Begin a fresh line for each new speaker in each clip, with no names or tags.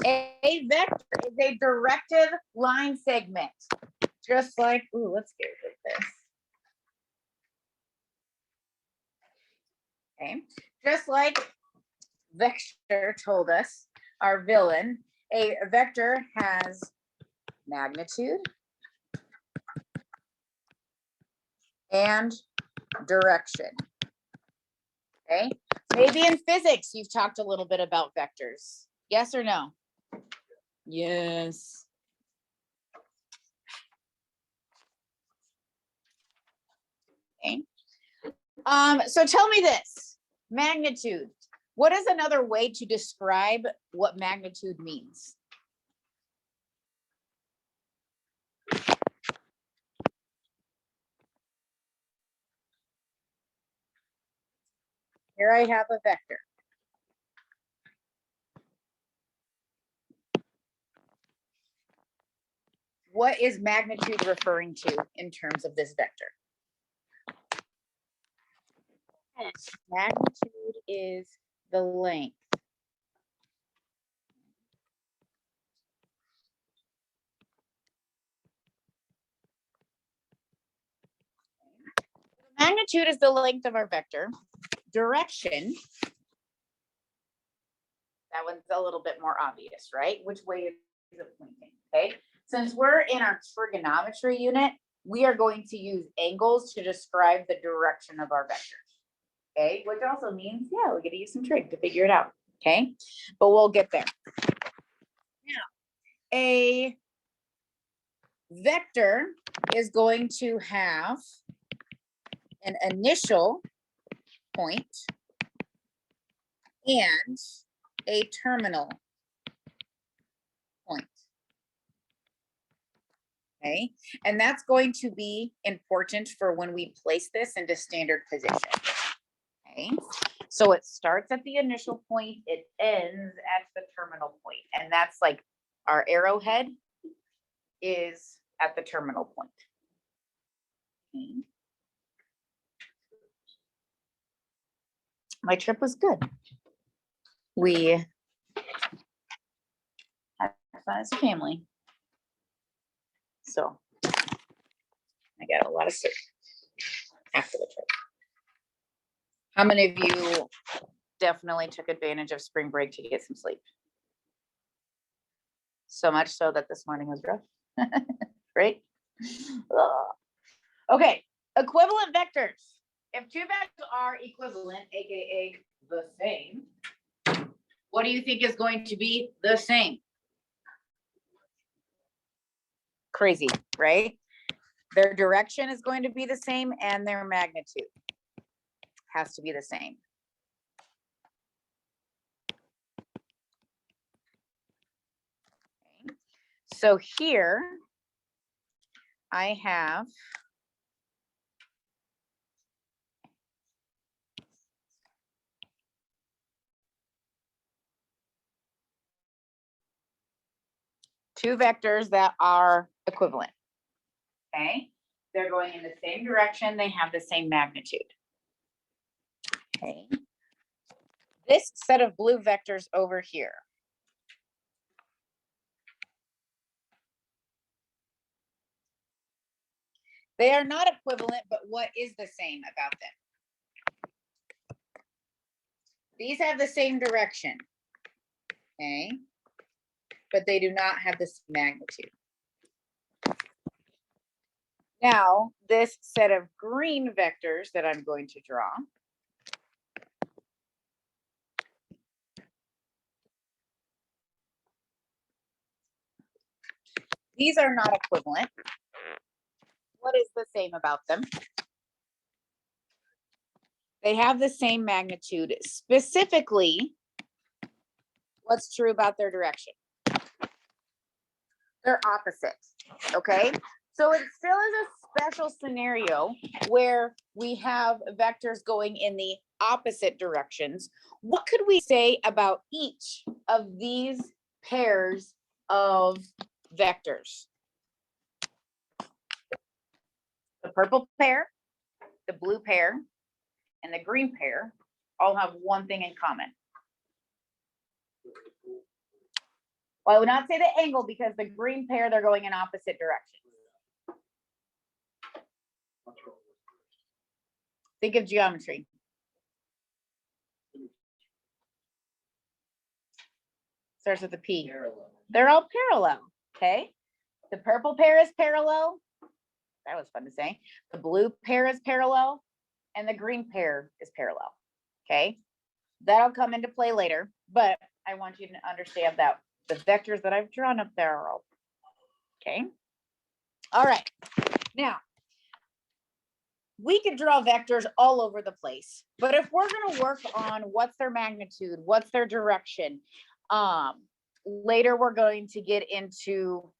A vector is a directed line segment. Just like, ooh, let's get rid of this. Okay, just like Vector told us, our villain, a vector has magnitude and direction. Okay, maybe in physics you've talked a little bit about vectors. Yes or no? Yes. Okay. So tell me this, magnitude. What is another way to describe what magnitude means? Here I have a vector. What is magnitude referring to in terms of this vector? Magnitude is the length. Magnitude is the length of our vector. Direction, that one's a little bit more obvious, right? Which way is it pointing? Okay. Since we're in our trigonometry unit, we are going to use angles to describe the direction of our vectors. Okay, which also means, yeah, we're gonna use some trig to figure it out. Okay, but we'll get there. Now, a vector is going to have an initial point and a terminal point. Okay, and that's going to be important for when we place this into standard position. Okay, so it starts at the initial point, it ends at the terminal point, and that's like our arrowhead is at the terminal point. Okay. My trip was good. We had fun as a family. So I got a lot of sleep after the trip. How many of you definitely took advantage of spring break to get some sleep? So much so that this morning was rough. Right? Okay, equivalent vectors. If two vectors are equivalent, aka the same, what do you think is going to be the same? Crazy, right? Their direction is going to be the same and their magnitude has to be the same. Okay. So here I have two vectors that are equivalent. Okay, they're going in the same direction, they have the same magnitude. Okay, this set of blue vectors over here, they are not equivalent, but what is the same about them? These have the same direction, okay, but they do not have the same magnitude. Now, this set of green vectors that I'm going to draw, these are not equivalent. What is the same about them? They have the same magnitude. Specifically, what's true about their direction? They're opposite, okay? So it still is a special scenario where we have vectors going in the opposite directions. What could we say about each of these pairs of vectors? The purple pair, the blue pair, and the green pair all have one thing in common. Well, I would not say the angle because the green pair, they're going in opposite directions. Think of geometry. Starts with a P.
Parallel.
They're all parallel, okay? The purple pair is parallel. That was fun to say. The blue pair is parallel, and the green pair is parallel, okay? That'll come into play later, but I want you to understand that the vectors that I've drawn up there are all, okay? All right, now, we could draw vectors all over the place, but if we're gonna work on what's their magnitude, what's their direction, later we're going to get into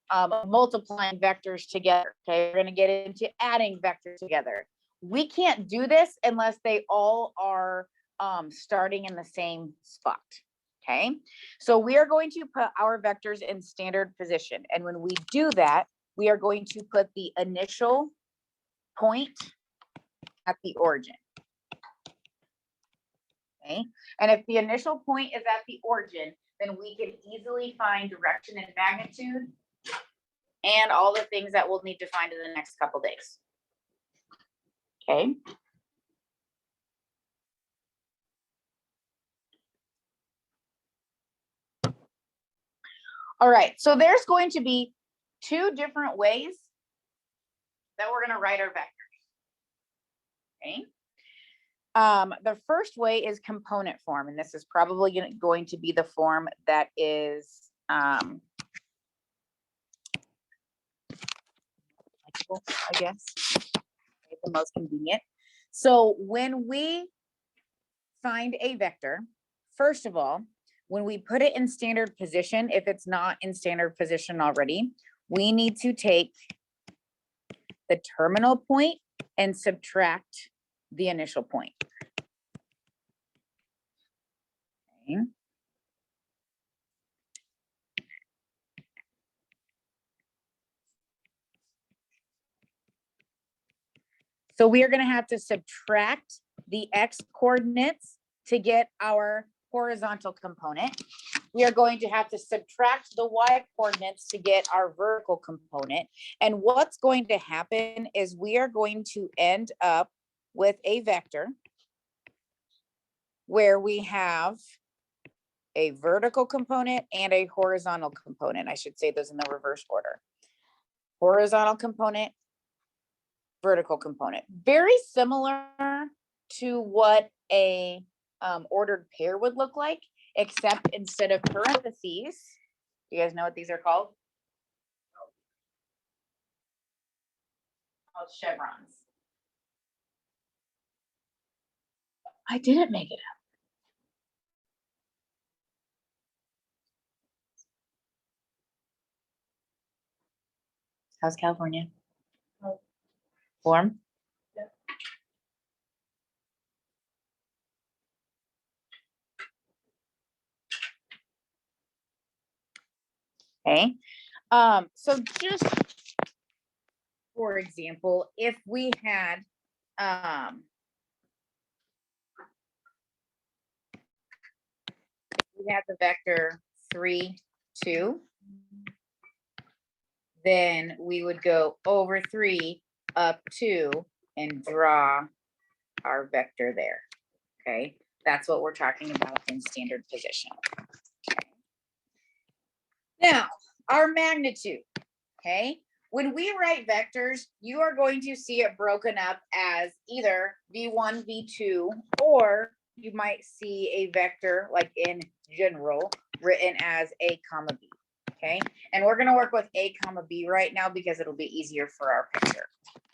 multiplying vectors together, okay? We're gonna get into adding vectors together. We can't do this unless they all are starting in the same spot, okay? So we are going to put our vectors in standard position. And when we do that, we are going to put the initial point at the origin, okay? And if the initial point is at the origin, then we can easily find direction and magnitude and all the things that we'll need to find in the next couple days, okay? All right, so there's going to be two different ways that we're going to write our vectors, okay? The first way is component form, and this is probably going to be the form that is I guess, the most convenient. So when we find a vector, first of all, when we put it in standard position, if it's not in standard position already, we need to take the terminal point and subtract the initial point. Okay. So we are going to have to subtract the x coordinates to get our horizontal component. We are going to have to subtract the y coordinates to get our vertical component. And what's going to happen is we are going to end up with a vector where we have a vertical component and a horizontal component. I should say those in the reverse order. Horizontal component, vertical component. Very similar to what a ordered pair would look like, except instead of parentheses, you guys know what these are called? Called chevrons. I didn't make it up. How's California? Warm? Yeah. Okay. So just for example, if we had the vector 3, 2, then we would go over 3 up 2 and draw our vector there. Okay, that's what we're talking about in standard position. Okay. Now, our magnitude. Okay, when we write vectors, you are going to see it broken up as either v1, v2, or you might see a vector like in general written as a comma b. Okay, and we're going to work with a comma b right now because it'll be easier for our picture.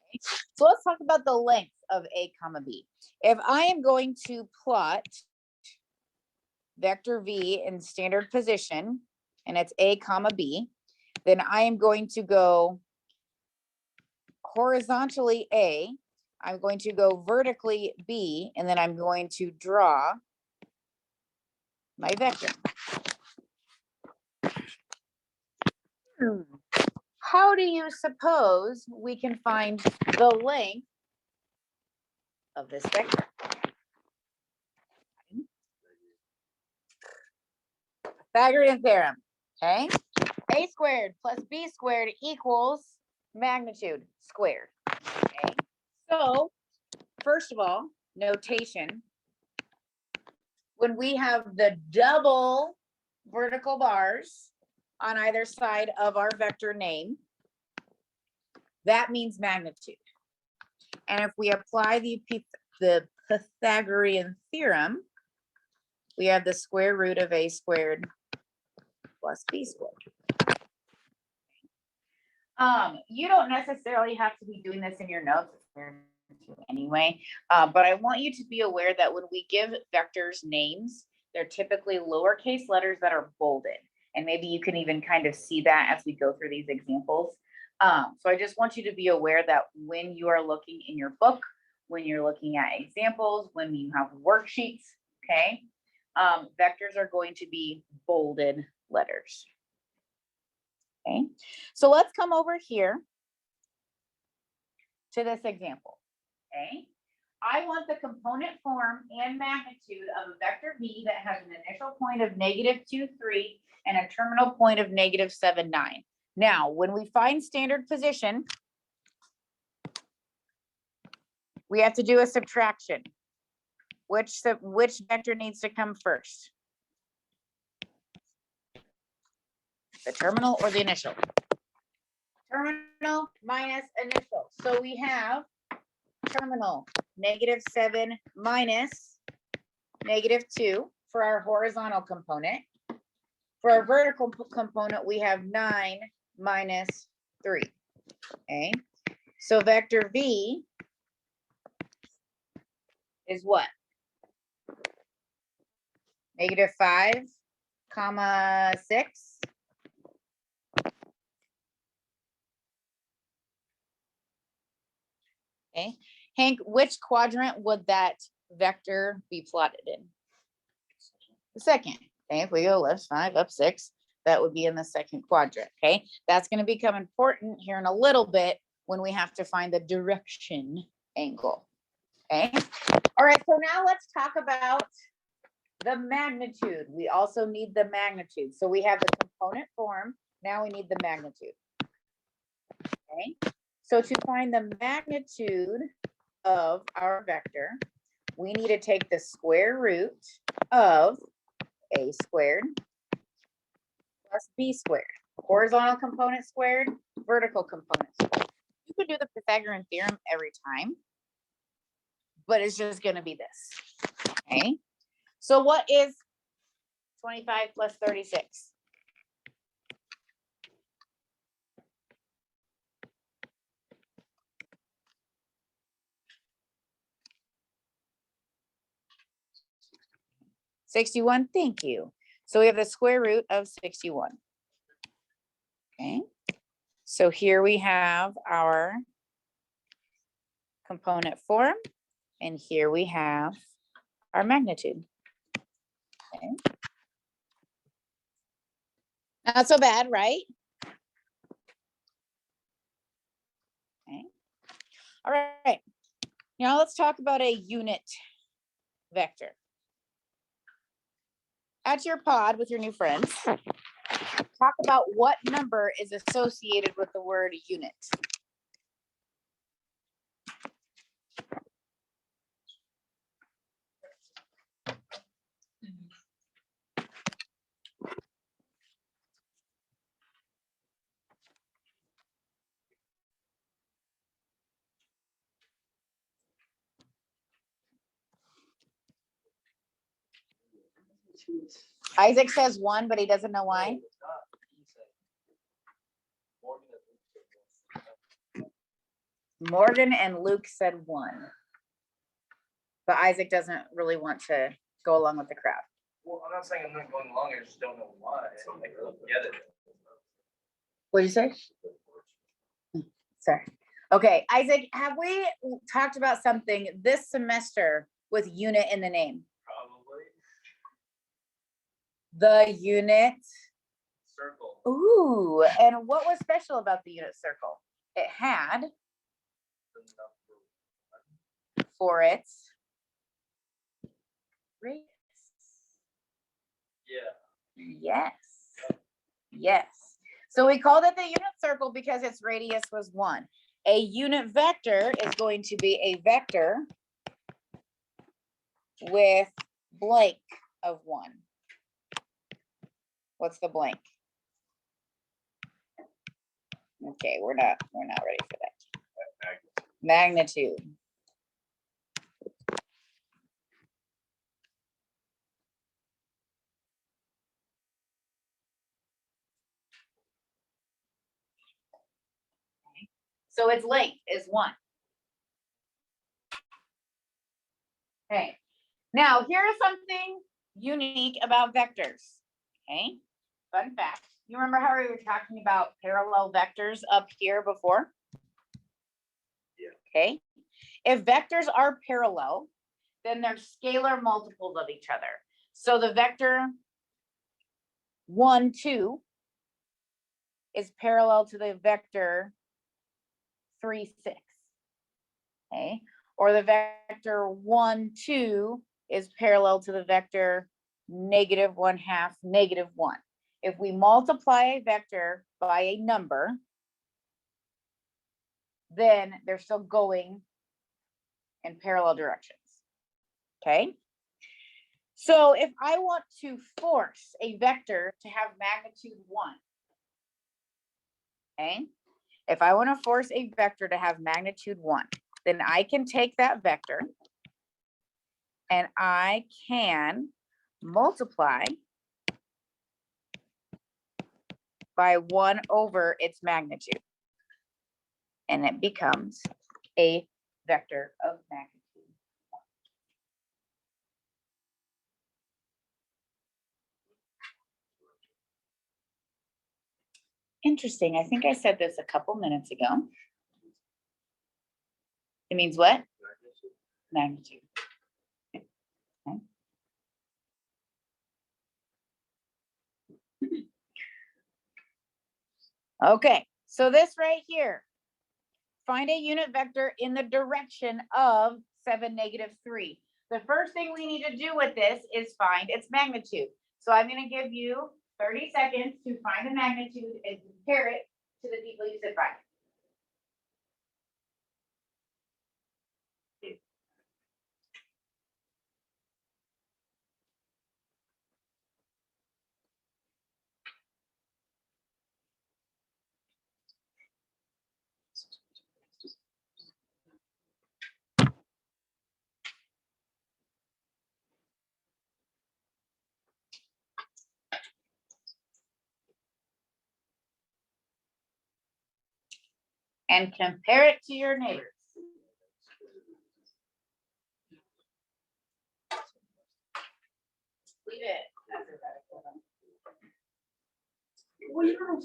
Okay? So let's talk about the length of a comma b. If I am going to plot vector v in standard position and it's a comma b, then I am going to go horizontally A, I'm going to go vertically B, and then I'm going to draw my vector. How do you suppose we can find the length of this vector? Pythagorean theorem. Okay, a squared plus b squared equals magnitude squared. Okay, so first of all, notation. When we have the double vertical bars on either side of our vector name, that means magnitude. And if we apply the Pythagorean theorem, we have the square root of a squared plus b squared. You don't necessarily have to be doing this in your notes anyway, but I want you to be aware that when we give vectors names, they're typically lowercase letters that are bolded. And maybe you can even kind of see that as we go through these examples. So I just want you to be aware that when you are looking in your book, when you're looking at examples, when you have worksheets, okay, vectors are going to be bolded letters. Okay, so let's come over here to this example. Okay, I want the component form and magnitude of a vector v that has an initial point of -2, 3 and a terminal point of -7, 9. Now, when we find standard position, we have to do a subtraction. Which vector needs to come first? The terminal or the initial? Terminal minus initial. So we have terminal -7 minus -2 for our horizontal component. For our vertical component, we have 9 minus 3. Okay, so vector v is what? -5, 6. Okay, Hank, which quadrant would that vector be plotted in? The second. Okay, if we go left 5, up 6, that would be in the second quadrant. Okay, that's going to become important here in a little bit when we have to find the direction angle. Okay, all right, so now let's talk about the magnitude. We also need the magnitude. So we have the component form. Now we need the magnitude. Okay, so to find the magnitude of our vector, we need to take the square root of a squared plus b squared. Horizontal component squared, vertical component squared. You could do the Pythagorean theorem every time, but it's just going to be this. Okay, so what is 25 plus 36? $61, thank you. So we have the square root of 61. Okay, so here we have our component form, and here we have our magnitude. Okay. Not so bad, right? Okay. All right. Now let's talk about a unit vector. At your pod with your new friends, talk about what number is associated with the word unit. Isaac says 1, but he doesn't know why. Morgan and Luke said 1, but Isaac doesn't really want to go along with the crowd.
Well, I'm not saying I'm not going along, I just don't know why. I don't get it.
What did you say? Sorry. Okay, Isaac, have we talked about something this semester with unit in the name?
Probably.
The unit
Circle.
Ooh, and what was special about the unit circle? It had for its radius.
Yeah.
Yes. Yes. So we called it the unit circle because its radius was 1. A unit vector is going to be a vector with blank of 1. What's the blank? Okay, we're not ready for that. Magnitude. So its length is 1. Okay. Now, here's something unique about vectors. Okay. Fun fact. You remember how we were talking about parallel vectors up here before?
Yeah.
Okay. If vectors are parallel, then they're scalar multiples of each other. So the vector 1, 2 is parallel to the vector 3, 6. Okay. Or the vector 1, 2 is parallel to the vector -1/2, -1. If we multiply a vector by a number, then they're still going in parallel directions. Okay. So if I want to force a vector to have magnitude 1, okay, if I want to force a vector to have magnitude 1, then I can take that vector and I can multiply by 1 over its magnitude. And it becomes a vector of magnitude 1. Interesting. I think I said this a couple minutes ago. It means what? Magnitude. Okay. Okay, so this right here, find a unit vector in the direction of 7, -3. The first thing we need to do with this is find its magnitude. So I'm going to give you 30 seconds to find the magnitude and compare it to the people you said find. And compare it to your neighbors. Leave it as a radical. Well, you know,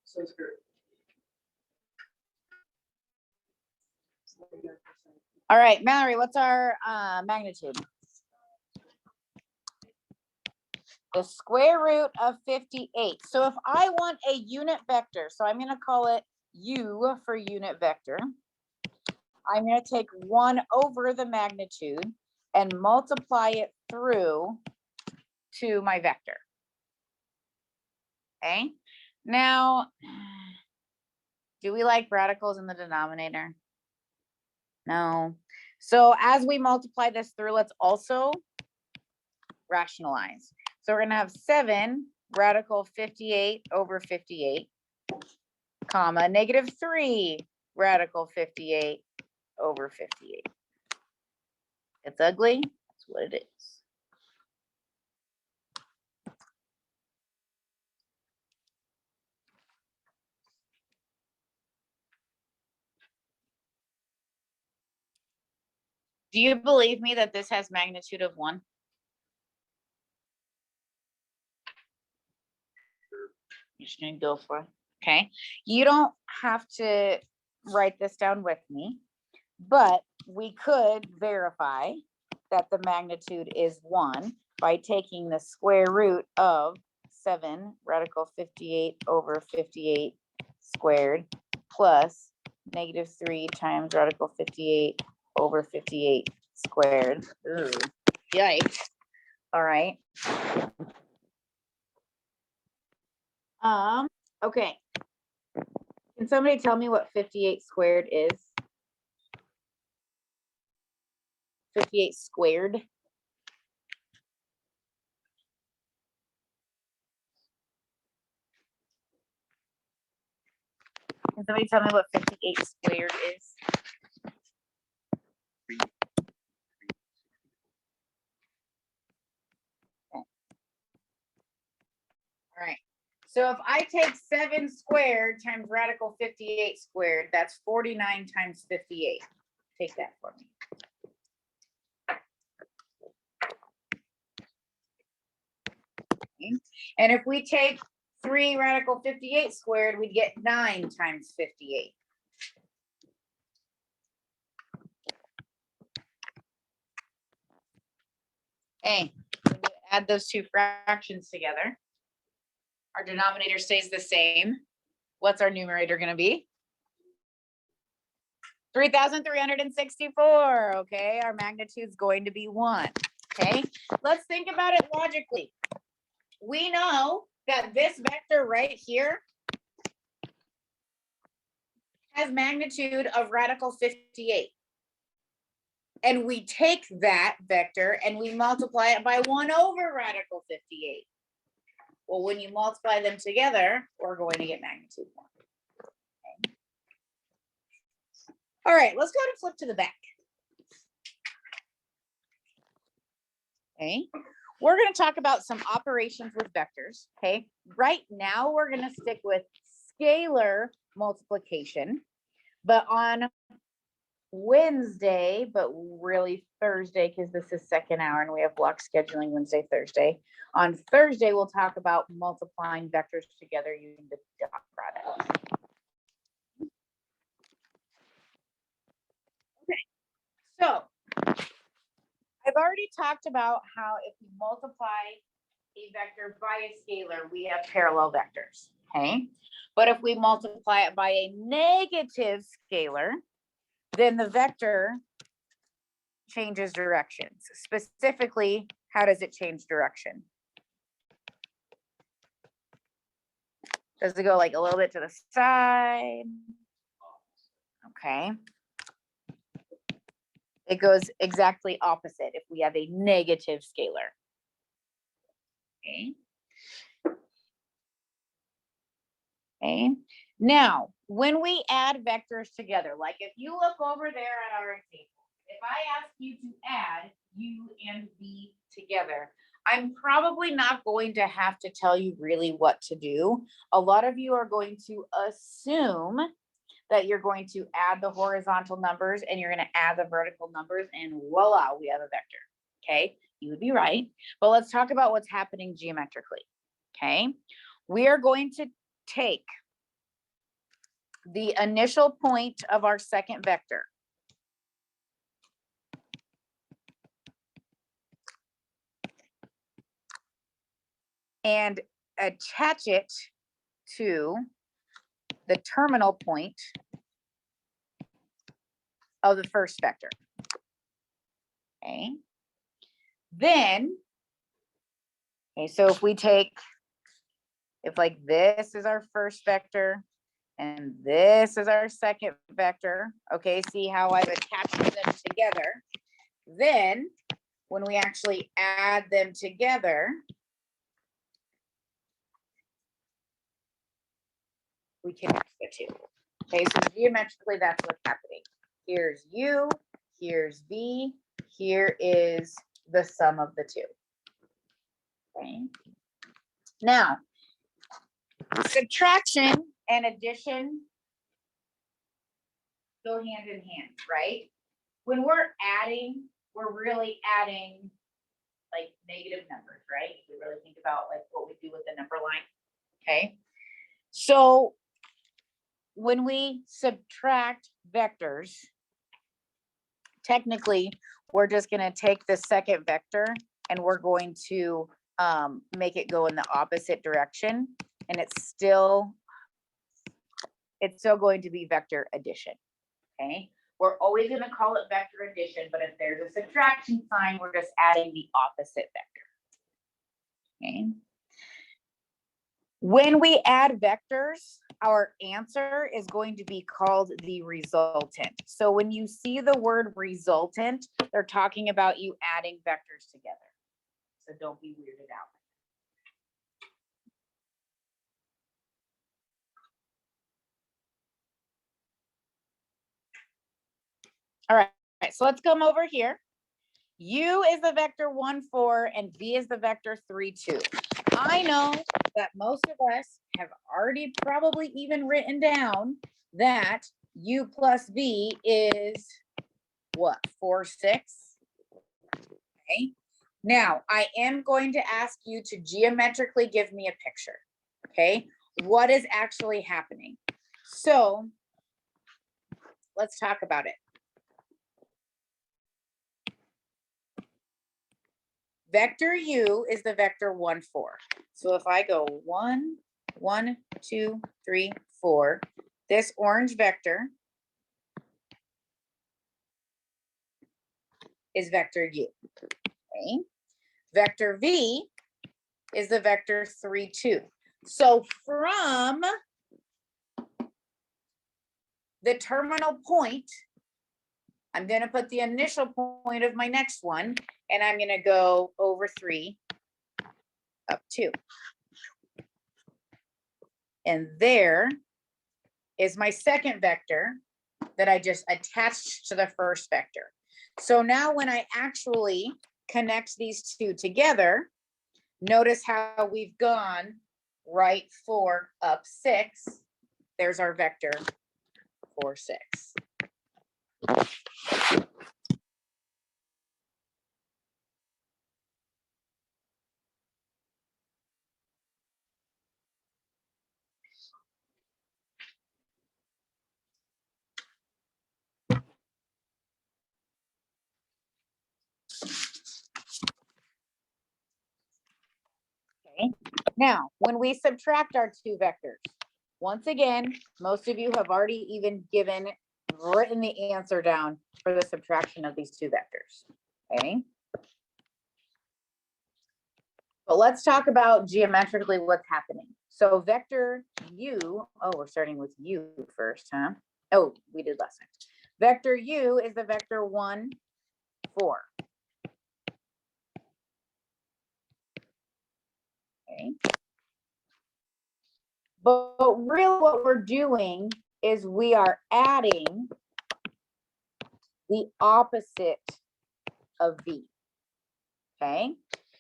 So it's good.
all right, Mallory, what's our magnitude? The square root of 58. So if I want a unit vector, so I'm going to call it U for unit vector. I'm going to take 1 over the magnitude and multiply it through to my vector. Okay. Now, do we like radicals in the denominator? No. So as we multiply this through, let's also rationalize. So we're going to have 7 radical 58 over 58, comma, -3 radical 58 over 58. It's ugly. That's what it is. Do you believe me that this has magnitude of 1? You're just gonna go for it. Okay. You don't have to write this down with me, but we could verify that the magnitude is 1 by taking the square root of 7 radical 58 over 58 squared plus -3 times radical 58 over 58 squared. Ooh, yikes. All right. Okay. Can somebody tell me what 58 squared is? 58 squared. Can somebody tell me what 58 squared is? All right. So if I take 7 squared times radical 58 squared, that's 49 times 58. Take that for me. Okay. And if we take 3 radical 58 squared, we get 9 times 58. Hey, when you add those two fractions together, our denominator stays the same. What's our numerator going to be? 3,364. Okay, our magnitude is going to be 1. Okay, let's think about it logically. We know that this vector right here has magnitude of radical 58. And we take that vector and we multiply it by 1 over radical 58. Well, when you multiply them together, we're going to get magnitude 1. Okay. All right, let's go ahead and flip to the back. Okay, we're going to talk about some operations with vectors. Okay, right now we're going to stick with scalar multiplication, but on Wednesday, but really Thursday, because this is second hour and we have block scheduling Wednesday, Thursday. On Thursday, we'll talk about multiplying vectors together using the dot product. Okay, so I've already talked about how if we multiply a vector by a scalar, we have parallel vectors, okay? But if we multiply it by a negative scalar, then the vector changes directions. Specifically, how does it change direction? Does it go like a little bit to the side? Okay. It goes exactly opposite if we have a negative scalar. Okay. Okay. Now, when we add vectors together, like if you look over there at our example, if I ask you to add U and V together, I'm probably not going to have to tell you really what to do. A lot of you are going to assume that you're going to add the horizontal numbers and you're going to add the vertical numbers, and voila, we have a vector. Okay, you would be right. But let's talk about what's happening geometrically. Okay, we are going to take the initial point of our second vector. And attach it to the terminal point of the first vector. Okay. Then, okay, so if we take, if like this is our first vector and this is our second vector, okay, see how I've attached them together. Then when we actually add them together, we connect the two. Okay, so geometrically, that's what's happening. Here's U, here's V, here is the sum of the two. Okay. Now, subtraction and addition go hand in hand, right? When we're adding, we're really adding like negative numbers, right? If we really think about like what we do with the number line. Okay. So when we subtract vectors, technically, we're just going to take the second vector and we're going to make it go in the opposite direction. And it's still, it's still going to be vector addition, okay? We're always gonna call it vector addition, but if there's a subtraction sign, we're just adding the opposite vector, okay? When we add vectors, our answer is going to be called the resultant. So when you see the word resultant, they're talking about you adding vectors together. So don't be weirded out. All right, so let's come over here. U is the vector 1, 4, and V is the vector 3, 2. I know that most of us have already probably even written down that U plus V is what, 4, 6? Okay. Now, I am going to ask you to geometrically give me a picture, okay? What is actually happening? So let's talk about it. Vector U is the vector 1, 4. So if I go 1, 1, 2, 3, 4, this orange vector is vector U. Okay. Vector V is the vector 3, 2. So from the terminal point, I'm going to put the initial point of my next one, and I'm going to go over 3, up 2. And there is my second vector that I just attached to the first vector. So now when I actually connect these two together, notice how we've gone right 4, up 6. There's our vector 4, 6. Okay. Now, when we subtract our two vectors, once again, most of you have already even written the answer down for the subtraction of these two vectors. Okay. But let's talk about geometrically what's happening. So vector U, oh, we're starting with U first, huh? Oh, we did last time. Vector U is the vector 1, 4. Okay. But really what we're doing is we are adding the opposite of V. Okay.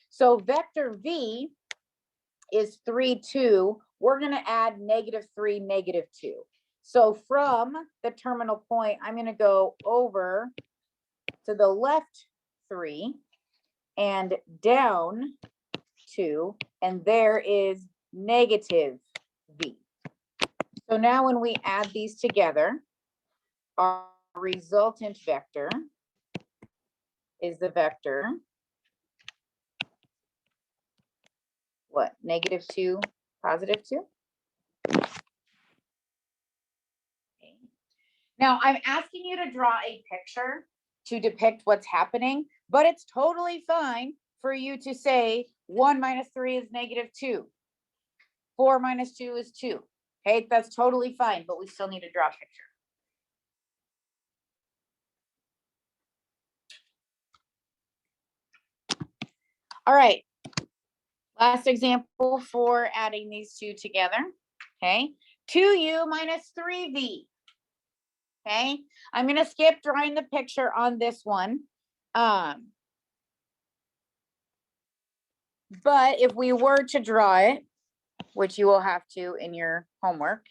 So vector V is 3, 2. We're going to add -3, -2. So from the terminal point, I'm going to go over to the left 3 and down 2, and there is -V. So now when we add these together, our resultant vector is the vector, what, -2, +2? Okay. Now I'm asking you to draw a picture to depict what's happening, but it's totally fine for you to say 1 - 3 is -2. 4 - 2 is 2. Okay, that's totally fine, but we still need to draw a picture. All right, last example for adding these two together. Okay, 2U - 3V. Okay, I'm going to skip drawing the picture on this one. But if we were to draw it, which you will have to in your homework,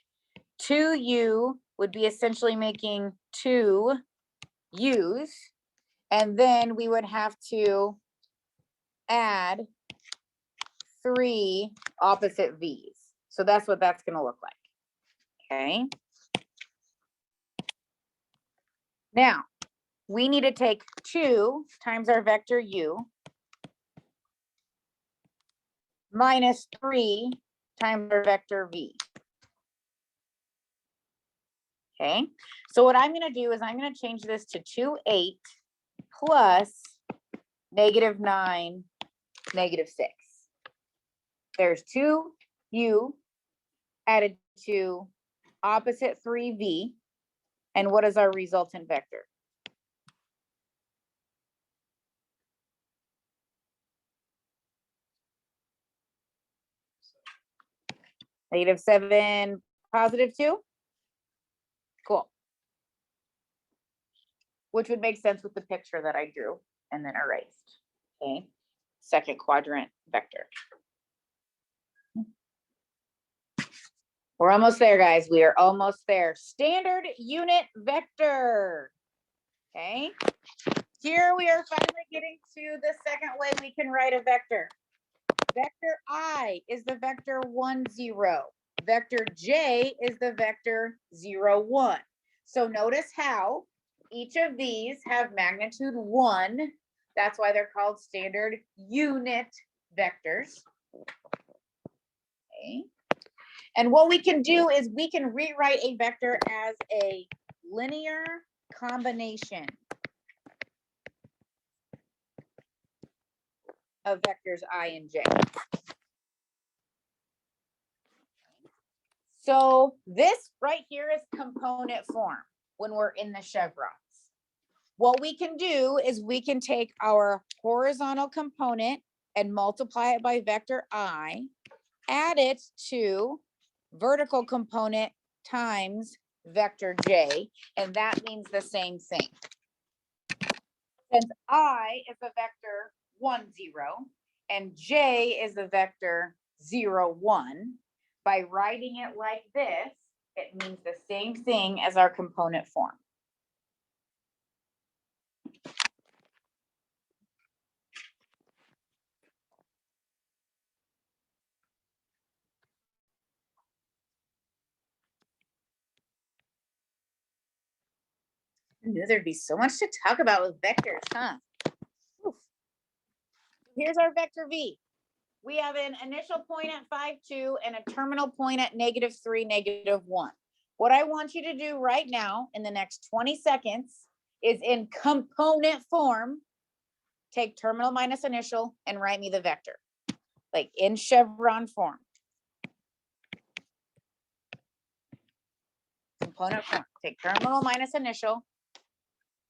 2U would be essentially making 2 U's, and then we would have to add 3 opposite V's. So that's what that's going to look like. Okay. Now, we need to take 2 times our vector U minus 3 times our vector V. Okay, so what I'm gonna do is I'm gonna change this to 2, 8 plus -9, -6. There's 2u added to opposite 3v. And what is our resultant vector? -7, +2? Cool. Which would make sense with the picture that I drew and then erased. Okay, second quadrant vector. We're almost there, guys. We are almost there. Standard unit vector. Okay, here we are finally getting to the second way we can write a vector. Vector I is the vector 1, 0. Vector J is the vector 0, 1. So notice how each of these have magnitude 1. That's why they're called standard unit vectors. Okay. And what we can do is we can rewrite a vector as a linear combination of vectors I and J. So this right here is component form when we're in the chevrons. What we can do is we can take our horizontal component and multiply it by vector I, add it to vertical component times vector J, and that means the same thing. Since I is the vector 1, 0, and J is the vector 0, 1, by writing it like this, it means the same thing as our component form. I knew there'd be so much to talk about with vectors, huh? Oof. Here's our vector V. We have an initial point at 5, 2 and a terminal point at -3, -1. What I want you to do right now in the next 20 seconds is in component form, take terminal minus initial and write me the vector, like in chevron form. Component form, take terminal minus initial,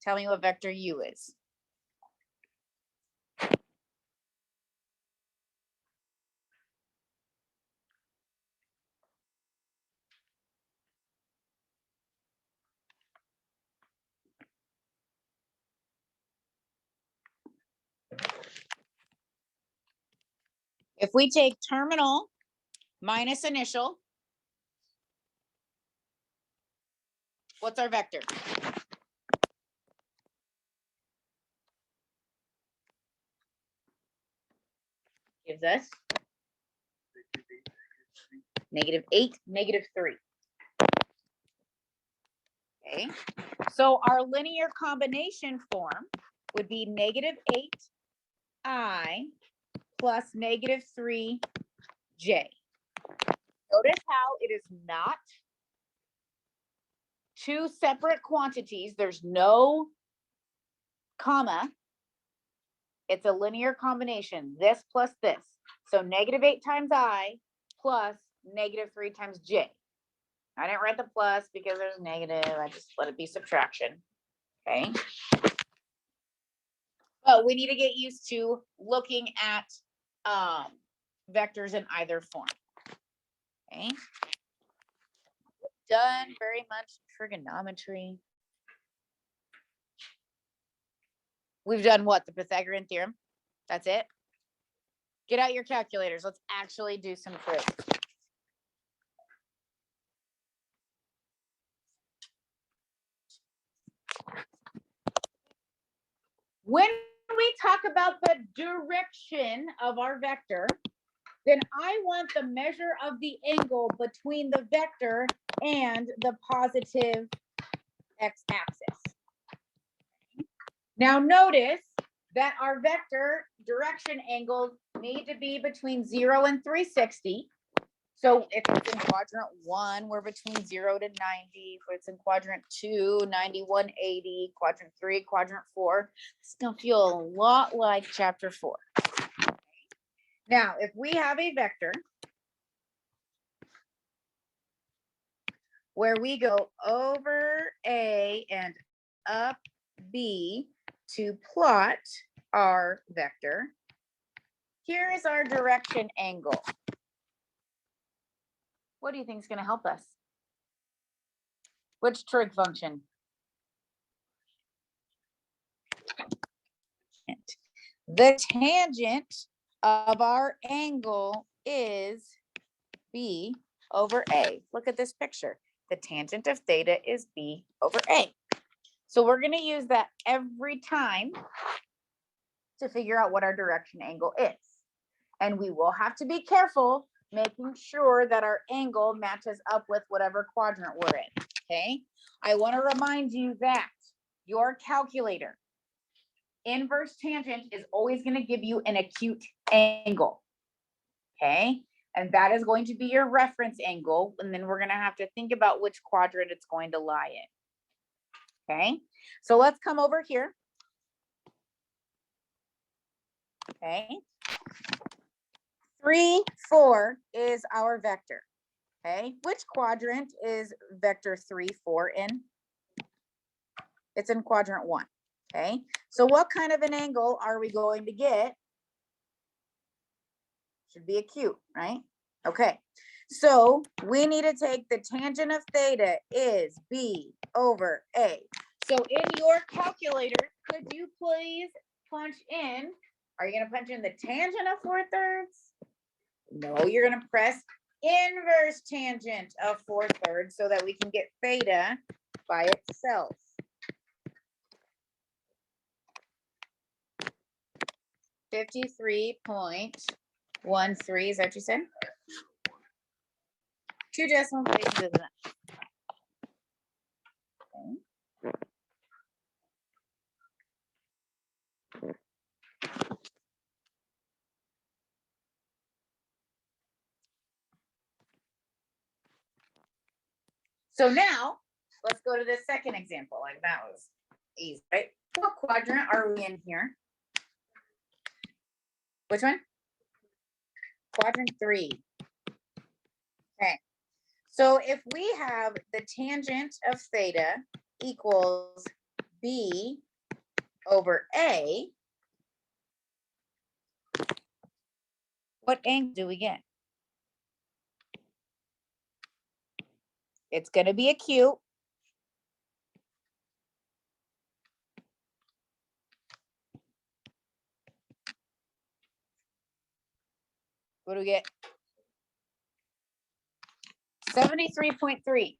tell me what vector U is. If we take terminal minus initial, what's our vector? Gives us -8, -3. Okay, so our linear combination form would be -8i plus -3j. Notice how it is not two separate quantities. There's no comma. It's a linear combination, this plus this. So -8 times I plus -3 times j. I didn't write the plus because there's negative. I just let it be subtraction. Okay. But we need to get used to looking at vectors in either form. Okay. Done very much trigonometry. We've done what? The Pythagorean theorem? That's it? Get out your calculators. Let's actually do some proofs. When we talk about the direction of our vector, then I want the measure of the angle between the vector and the positive x-axis. Now notice that our vector direction angles need to be between 0 and 360. So if it's in quadrant 1, we're between 0 to 90. If it's in quadrant 2, 91, 80, quadrant 3, quadrant 4, it's gonna feel a lot like chapter 4. Now, if we have a vector where we go over A and up B to plot our vector, here is our direction angle. What do you think is going to help us? Which trig function? The tangent of our angle is B over A. Look at this picture. The tangent of theta is B over A. So we're going to use that every time to figure out what our direction angle is. And we will have to be careful making sure that our angle matches up with whatever quadrant we're in, okay? I want to remind you that your calculator, inverse tangent is always going to give you an acute angle, okay? And that is going to be your reference angle, and then we're going to have to think about which quadrant it's going to lie in, okay? So let's come over here, okay? 3, 4 is our vector, okay? Which quadrant is vector 3, 4 in? It's in quadrant 1, okay? So what kind of an angle are we going to get? Should be acute, right? Okay, so we need to take the tangent of theta is B over A. So in your calculator, could you please punch in, are you gonna punch in the tangent of 4/3? No, you're gonna press inverse tangent of 4/3 so that we can get theta by itself. $53.13, is that what you said? 2 decimal places, isn't it? Okay. So now let's go to the second example. Like that was easy, right? What quadrant are we in here? Which one? Quadrant 3. Okay. So if we have the tangent of theta equals B over A, what angle do we get? It's going to be acute. What do we get? 73.3.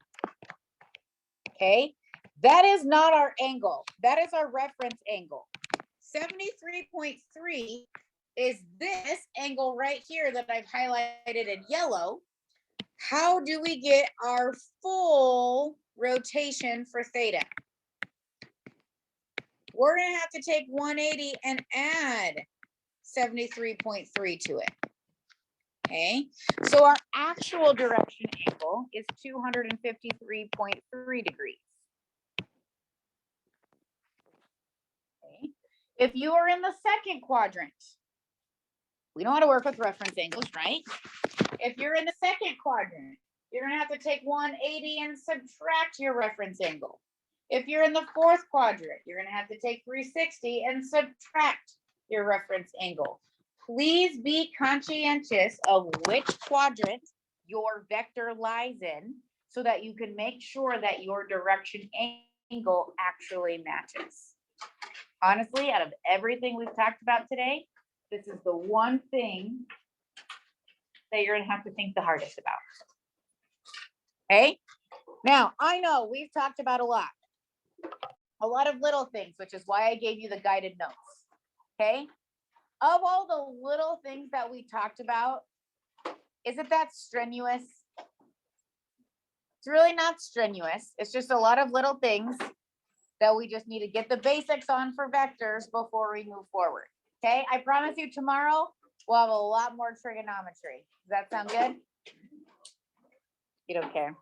Okay, that is not our angle. That is our reference angle. 73.3 is this angle right here that I've highlighted in yellow. How do we get our full rotation for theta? We're going to have to take 180 and add 73.3 to it. Okay, so our actual direction angle is 253.3 degrees. Okay, if you are in the second quadrant, we know how to work with reference angles, right? If you're in the second quadrant, you're going to have to take 180 and subtract your reference angle. If you're in the fourth quadrant, you're going to have to take 360 and subtract your reference angle. Please be conscientious of which quadrant your vector lies in so that you can make sure that your direction angle actually matches. Honestly, out of everything we've talked about today, this is the one thing that you're going to have to think the hardest about. Okay? Now, I know we've talked about a lot of little things, which is why I gave you the guided notes. Okay? Of all the little things that we talked about, is it that strenuous? It's really not strenuous. It's just a lot of little things that we just need to get the basics on for vectors before we move forward. Okay, I promise you tomorrow we'll have a lot more trigonometry. Does that sound good? You don't care.